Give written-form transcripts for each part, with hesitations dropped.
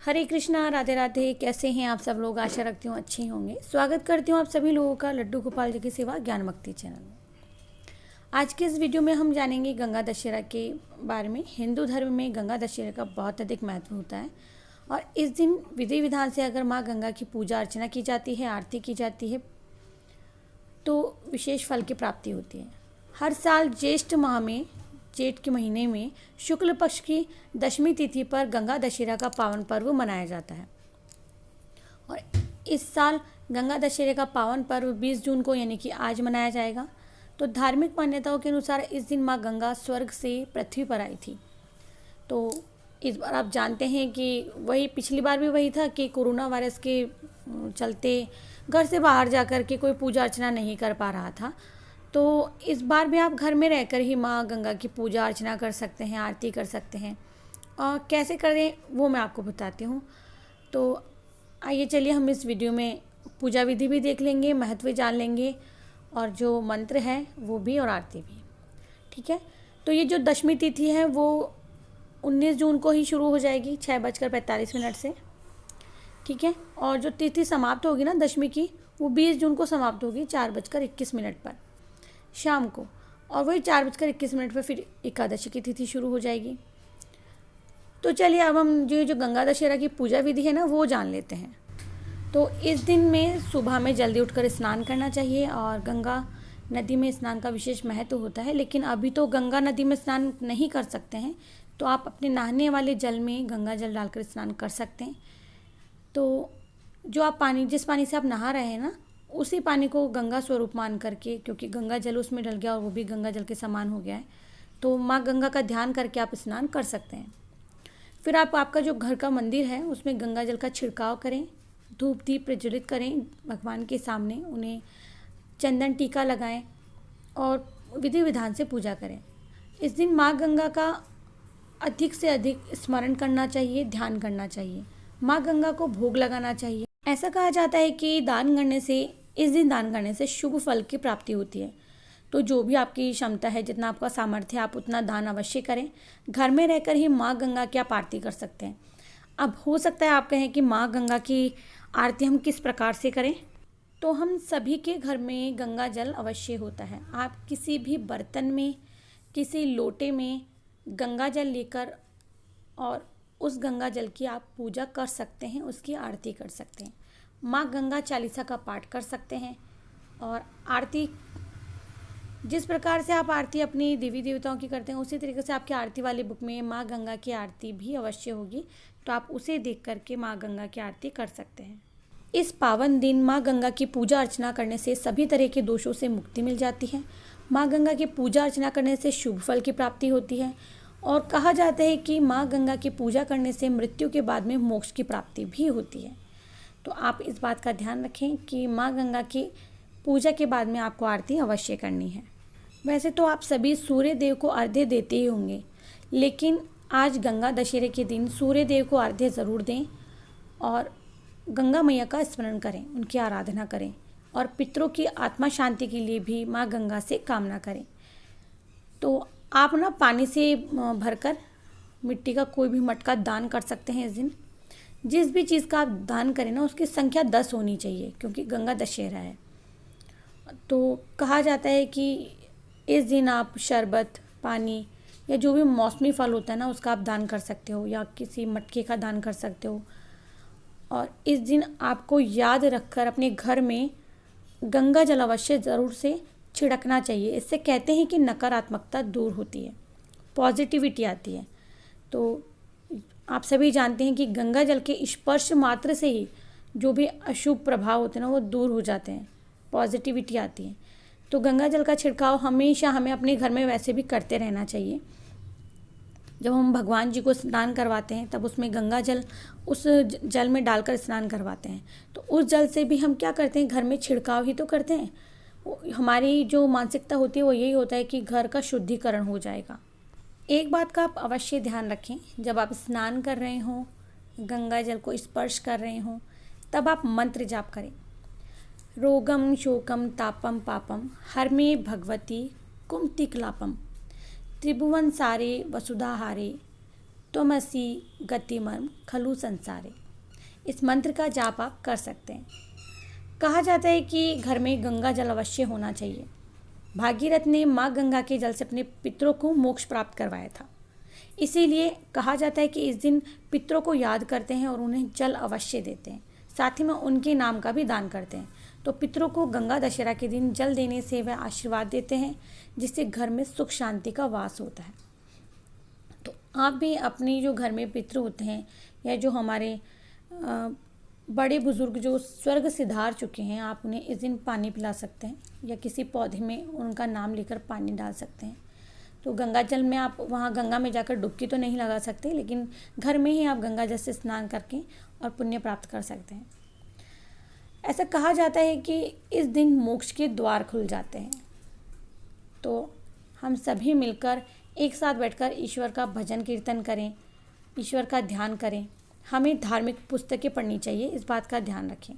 हरे कृष्णा, राधे राधे। कैसे हैं आप सब लोग? आशा रखती हूँ अच्छे होंगे। स्वागत करती हूँ आप सभी लोगों का लड्डू गोपाल जी की सेवा ज्ञान भक्ति चैनल में। आज के इस वीडियो में हम जानेंगे गंगा दशहरा के बारे में। हिंदू धर्म में गंगा दशहरा का बहुत अधिक महत्व होता है और इस दिन विधि विधान से अगर माँ गंगा की पूजा अर्चना की जाती है, आरती की जाती है तो विशेष फल की प्राप्ति होती है। हर साल ज्येष्ठ माह में, जेठ के महीने में शुक्ल पक्ष की दशमी तिथि पर गंगा दशहरा का पावन पर्व मनाया जाता है और इस साल गंगा दशहरे का पावन पर्व 20 जून को यानी कि आज मनाया जाएगा। तो धार्मिक मान्यताओं के अनुसार इस दिन माँ गंगा स्वर्ग से पृथ्वी पर आई थी। तो इस बार आप जानते हैं कि वही पिछली बार भी वही था कि कोरोना वायरस के चलते घर से बाहर जाकर के कोई पूजा अर्चना नहीं कर पा रहा था। तो इस बार भी आप घर में रहकर ही माँ गंगा की पूजा अर्चना कर सकते हैं, आरती कर सकते हैं। और कैसे करें वो मैं आपको बताती हूँ। तो आइए चलिए हम इस वीडियो में पूजा विधि भी देख लेंगे, महत्व जान लेंगे और जो मंत्र है वो भी और आरती भी। ठीक है। तो ये जो दशमी तिथि है वो 19 जून को ही शुरू हो जाएगी 6:45 से। ठीक है। और जो तिथि समाप्त होगी ना दशमी की, वो 20 जून को समाप्त होगी 4:21 पर शाम को। और वही 4:21 पर फिर एकादशी की तिथि शुरू हो जाएगी। तो चलिए अब हम जो गंगा दशहरा की पूजा विधि है ना वो जान लेते हैं। तो इस दिन में सुबह में जल्दी उठकर स्नान करना चाहिए और गंगा नदी में स्नान का विशेष महत्व होता है। लेकिन अभी तो गंगा नदी में स्नान नहीं कर सकते हैं, तो आप अपने नहाने वाले जल में गंगा जल डालकर स्नान कर सकते हैं। तो जो आप जिस पानी से आप नहा रहे हैं ना, उसी पानी को गंगा स्वरूप मान करके, क्योंकि गंगा जल उसमें डल गया और वो भी गंगा जल के समान हो गया है, तो माँ गंगा का ध्यान करके आप स्नान कर सकते हैं। फिर आप आपका जो घर का मंदिर है उसमें गंगा जल का छिड़काव करें, धूप दीप प्रज्वलित करें भगवान के सामने, उन्हें चंदन टीका लगाएं और विधि विधान से पूजा करें। इस दिन माँ गंगा का अधिक से अधिक स्मरण करना चाहिए, ध्यान करना चाहिए। माँ गंगा को भोग लगाना चाहिए। ऐसा कहा जाता है कि इस दिन दान करने से शुभ फल की प्राप्ति होती है। तो जो भी आपकी क्षमता है, जितना आपका सामर्थ्य है, आप उतना दान अवश्य करें। घर में रहकर ही माँ गंगा की आप आरती कर सकते हैं। अब हो सकता है आप कहें कि माँ गंगा की आरती हम किस प्रकार से करें। तो हम सभी के घर में गंगा जल अवश्य होता है। आप किसी भी बर्तन में, किसी लोटे में गंगा जल लेकर और उस गंगा जल की आप पूजा कर सकते हैं, उसकी आरती कर सकते हैं। माँ गंगा चालीसा का पाठ कर सकते हैं और आरती जिस प्रकार से आप आरती अपनी देवी देवताओं की करते हैं उसी तरीके से आपकी आरती वाली बुक में माँ गंगा की आरती भी अवश्य होगी। तो आप उसे देख करके माँ गंगा की आरती कर सकते हैं। इस पावन दिन माँ गंगा की पूजा अर्चना करने से सभी तरह के दोषों से मुक्ति मिल जाती है। माँ गंगा की पूजा अर्चना करने से शुभ फल की प्राप्ति होती है और कहा जाता है कि माँ गंगा की पूजा करने से मृत्यु के बाद में मोक्ष की प्राप्ति भी होती है। तो आप इस बात का ध्यान रखें कि माँ गंगा की पूजा के बाद में आपको आरती अवश्य करनी है। वैसे तो आप सभी सूर्य देव को अर्घ्य देते ही होंगे, लेकिन आज गंगा दशहरे के दिन सूर्य देव को अर्घ्य ज़रूर दें और गंगा मैया का स्मरण करें, उनकी आराधना करें और पितरों की आत्मा शांति के लिए भी माँ गंगा से कामना करें। तो आप ना पानी से भरकर मिट्टी का कोई भी मटका दान कर सकते हैं इस दिन। जिस भी चीज़ का आप दान करें ना उसकी संख्या 10 होनी चाहिए, क्योंकि गंगा दशहरा है। तो कहा जाता है कि इस दिन आप शरबत, पानी या जो भी मौसमी फल होता है ना उसका आप दान कर सकते हो या किसी मटके का दान कर सकते हो। और इस दिन आपको याद रखकर अपने घर में गंगा जल अवश्य ज़रूर से छिड़कना चाहिए। इससे कहते हैं कि नकारात्मकता दूर होती है, पॉजिटिविटी आती है। तो आप सभी जानते हैं कि गंगा जल के स्पर्श मात्र से ही जो भी अशुभ प्रभाव होते हैं ना वो दूर हो जाते हैं, पॉजिटिविटी आती है। तो गंगा जल का छिड़काव हमेशा हमें अपने घर में वैसे भी करते रहना चाहिए। जब हम भगवान जी को स्नान करवाते हैं तब उसमें गंगा जल उस जल में डालकर स्नान करवाते हैं। तो उस जल से भी हम क्या करते हैं, घर में छिड़काव ही तो करते हैं। हमारी जो मानसिकता होती है वो यही होता है कि घर का शुद्धिकरण हो जाएगा। एक बात का आप अवश्य ध्यान रखें, जब आप स्नान कर रहे हों, गंगा जल को स्पर्श कर रहे हों, तब आप मंत्र जाप करें। रोगम शोकम तापम पापम हरमे भगवती कुमतिकलापम त्रिभुवन सारे वसुधाहारे। त्वमसि गतिमर्म खलु संसारे। इस मंत्र का जाप आप कर सकते हैं। कहा जाता है कि घर में गंगा जल अवश्य होना चाहिए। भागीरथ ने माँ गंगा के जल से अपने पितरों को मोक्ष प्राप्त करवाया था। इसीलिए कहा जाता है कि इस दिन पितरों को याद करते हैं और उन्हें जल अवश्य देते हैं। साथ ही में उनके नाम का भी दान करते हैं। तो पितरों को गंगा दशहरा के दिन जल देने से वह आशीर्वाद देते हैं, जिससे घर में सुख शांति का वास होता है। तो आप भी अपनी जो घर में पितृ होते हैं या जो हमारे बड़े बुजुर्ग जो स्वर्ग सिधार चुके हैं, आप उन्हें इस दिन पानी पिला सकते हैं या किसी पौधे में उनका नाम लेकर पानी डाल सकते हैं। तो गंगा जल में आप वहाँ गंगा में जाकर डुबकी तो नहीं लगा सकते, लेकिन घर में ही आप गंगा जल से स्नान करके और पुण्य प्राप्त कर सकते हैं। ऐसा कहा जाता है कि इस दिन मोक्ष के द्वार खुल जाते हैं। तो हम सभी मिलकर एक साथ बैठकर ईश्वर का भजन कीर्तन करें, ईश्वर का ध्यान करें। हमें धार्मिक पुस्तकें पढ़नी चाहिए, इस बात का ध्यान रखें।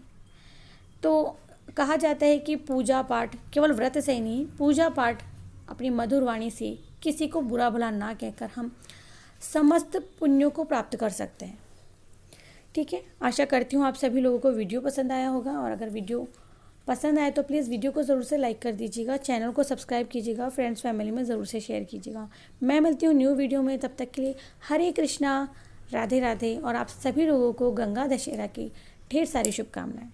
तो कहा जाता है कि पूजा पाठ केवल व्रत से ही नहीं, पूजा पाठ अपनी मधुर वाणी से किसी को बुरा भला ना कहकर हम समस्त पुण्यों को प्राप्त कर सकते हैं। ठीक है, आशा करती हूँ आप सभी लोगों को वीडियो पसंद आया होगा, और अगर वीडियो पसंद आए तो प्लीज़ वीडियो को ज़रूर से लाइक कर दीजिएगा, चैनल को सब्सक्राइब कीजिएगा, फ्रेंड्स फैमिली में ज़रूर से शेयर कीजिएगा। मैं मिलती हूँ न्यू वीडियो में, तब तक के लिए हरे कृष्णा, राधे राधे। और आप सभी लोगों को गंगा दशहरा की ढेर सारी शुभकामनाएं।